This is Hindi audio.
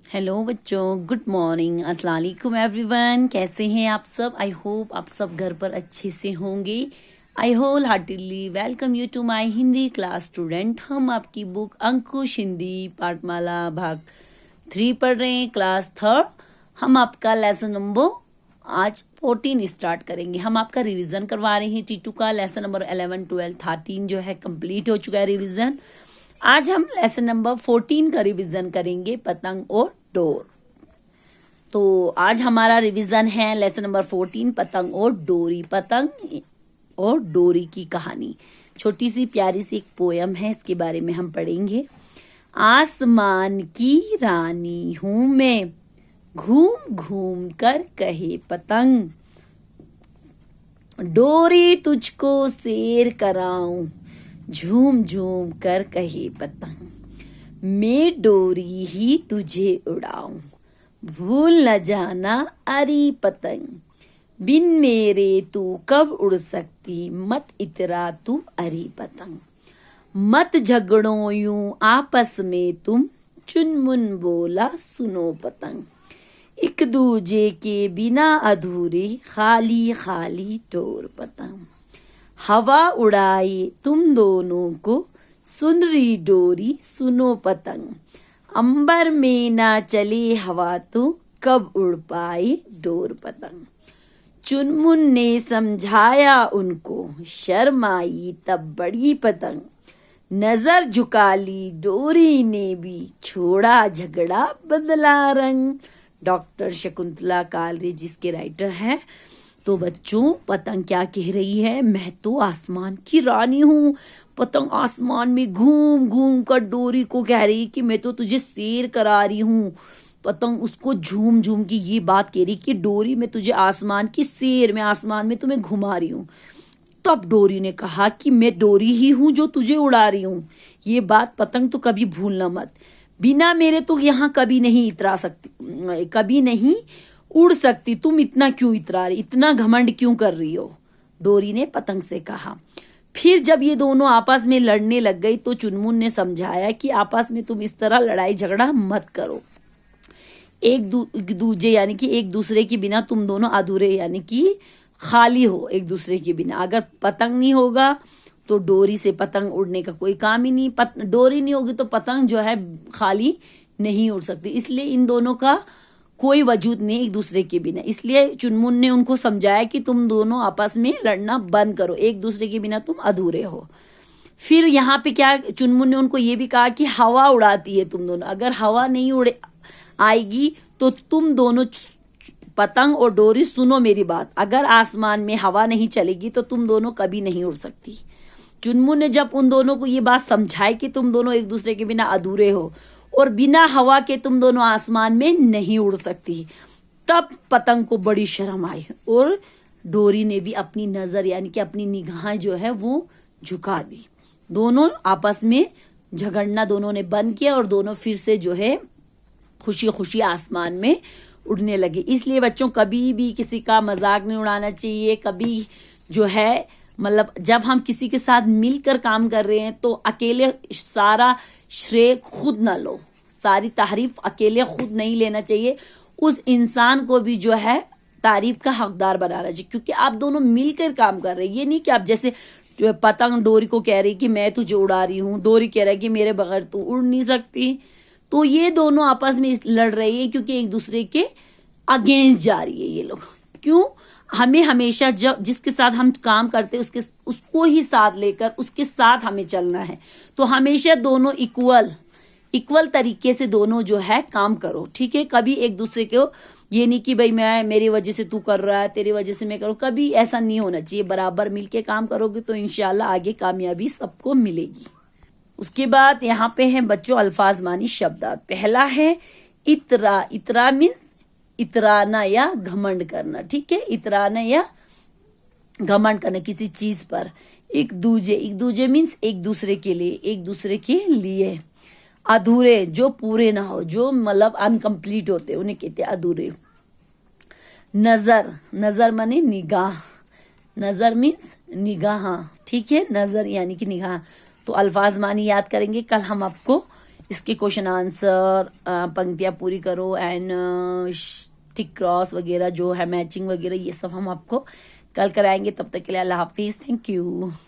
हेलो बच्चों, गुड मॉर्निंग, अस्सलाम वालेकुम एवरीवन। कैसे हैं आप सब? आई होप आप सब घर पर अच्छे से होंगे। I whole heartily welcome you to my Hindi class student. हम आपकी बुक अंकुश हिंदी पाठमाला भाग 3 पढ़ रहे हैं, क्लास 3। हम आपका लेसन नंबर आज 14 स्टार्ट करेंगे। हम आपका रिवीजन करवा रहे हैं टी2 का। लेसन नंबर 11, 12, 13 जो है कंप्लीट हो चुका है रिवीजन। आज हम लेसन नंबर 14 का रिवीजन करेंगे, पतंग और डोर। तो आज हमारा रिवीजन है लेसन नंबर 14, पतंग और डोरी। पतंग और डोरी की कहानी, छोटी सी प्यारी सी एक पोयम है, इसके बारे में हम पढ़ेंगे। आसमान की रानी हूं मैं, घूम घूम कर कहे पतंग, डोरी तुझको सैर कराऊं, झूम झूम कर कहे पतंग, मैं डोरी ही तुझे उड़ाऊं, भूल न जाना अरी पतंग, बिन मेरे तू कब उड़ सकती, मत इतरा तू अरी पतंग, मत झगड़ो यूं आपस में तुम, चुनमुन बोला सुनो पतंग, एक दूजे के बिना अधूरे, खाली खाली डोर पतंग, हवा उड़ाए तुम दोनों को, सुन रही डोरी सुनो पतंग, अंबर में ना चले हवा तो, कब उड़ पाए डोर पतंग, चुनमुन ने समझाया उनको, शर्म आई तब बड़ी पतंग, नजर झुका ली डोरी ने भी, छोड़ा झगड़ा बदला रंग। डॉक्टर शकुंतला कालरे जिसके राइटर है। तो बच्चों, पतंग क्या कह रही है? मैं तो आसमान की रानी हूँ। पतंग आसमान में घूम घूम कर डोरी को कह रही कि मैं तो तुझे सैर करा रही हूँ। पतंग उसको झूम झूम की ये बात कह रही कि डोरी मैं तुझे आसमान की सैर में, आसमान में तुम्हें घुमा रही हूँ। तब डोरी ने कहा कि मैं डोरी ही हूँ जो तुझे उड़ा रही हूँ। ये बात पतंग तो कभी भूलना मत, बिना मेरे तो यहाँ कभी नहीं इतरा सकती, कभी नहीं उड़ सकती। तुम इतना क्यों इतरा रही, इतना घमंड क्यों कर रही हो? डोरी ने पतंग से कहा। फिर जब ये दोनों आपस में लड़ने लग गई तो चुनमुन ने समझाया कि आपस में तुम इस तरह लड़ाई झगड़ा मत करो। एक दूजे यानी कि एक दूसरे के बिना तुम दोनों अधूरे यानी कि खाली हो एक दूसरे के बिना। अगर पतंग नहीं होगा तो डोरी से पतंग उड़ने का कोई काम ही नहीं। डोरी नहीं होगी तो पतंग जो है खाली नहीं उड़ सकती। इसलिए इन दोनों का कोई वजूद नहीं एक दूसरे के बिना। इसलिए चुनमुन ने उनको समझाया कि तुम दोनों आपस में लड़ना बंद करो, एक दूसरे के बिना तुम अधूरे हो। फिर यहाँ पे क्या, चुनमुन ने उनको ये भी कहा कि हवा उड़ाती है तुम दोनों, अगर हवा नहीं उड़े आएगी तो तुम दोनों पतंग और डोरी सुनो मेरी बात, अगर आसमान में हवा नहीं चलेगी तो तुम दोनों कभी नहीं उड़ सकती। चुनमुन ने जब उन दोनों को ये बात समझाई कि तुम दोनों एक दूसरे के बिना अधूरे हो और बिना हवा के तुम दोनों आसमान में नहीं उड़ सकती, तब पतंग को बड़ी शर्म आई और डोरी ने भी अपनी नजर यानी कि अपनी निगाह जो है वो झुका दी। दोनों आपस में झगड़ना दोनों ने बंद किया और दोनों फिर से जो है खुशी खुशी आसमान में उड़ने लगे। इसलिए बच्चों, कभी भी किसी का मजाक नहीं उड़ाना चाहिए। कभी जो है मतलब जब हम किसी के साथ मिलकर काम कर रहे हैं तो अकेले सारा श्रेय खुद ना लो, सारी तारीफ अकेले खुद नहीं लेना चाहिए। उस इंसान को भी जो है तारीफ का हकदार बनाना चाहिए, क्योंकि आप दोनों मिलकर काम कर रहे हैं। ये नहीं कि आप जैसे पतंग डोरी को कह रही कि मैं तुझे उड़ा रही हूँ, डोरी कह रहा है कि मेरे बगैर तू उड़ नहीं सकती। तो ये दोनों आपस में लड़ रही है क्योंकि एक दूसरे के अगेंस्ट जा रही है ये लोग। क्यों? हमें हमेशा जिसके साथ हम काम करते हैं उसको ही साथ लेकर उसके साथ हमें चलना है। तो हमेशा दोनों इक्वल तरीके से दोनों जो है काम करो, ठीक है। कभी एक दूसरे को ये नहीं कि भाई मैं मेरी वजह से तू कर रहा है, तेरी वजह से मैं करूँ, कभी ऐसा नहीं होना चाहिए। बराबर मिलके काम करोगे तो इंशाल्लाह आगे कामयाबी सबको मिलेगी। उसके बाद यहाँ पे है बच्चों अल्फाज मानी शब्दार्थ। पहला है इतरा। इतरा मीन्स इतराना या घमंड करना, ठीक है। इतराना या घमंड करना किसी चीज पर। एक दूजे मीन्स एक दूसरे के लिए, एक दूसरे के लिए। अधूरे, जो पूरे ना हो, जो मतलब अनकम्प्लीट होते उन्हें कहते हैं अधूरे। नजर माने निगाह, नजर मीन्स निगाह, ठीक है। नजर यानी कि निगाह। तो अल्फाज मानी याद करेंगे। कल हम आपको इसके क्वेश्चन आंसर, पंक्तियां पूरी करो एंड टिक क्रॉस वगैरह जो है मैचिंग वगैरह, ये सब हम आपको कल कराएंगे। तब तक के लिए अल्लाह हाफिज, थैंक यू।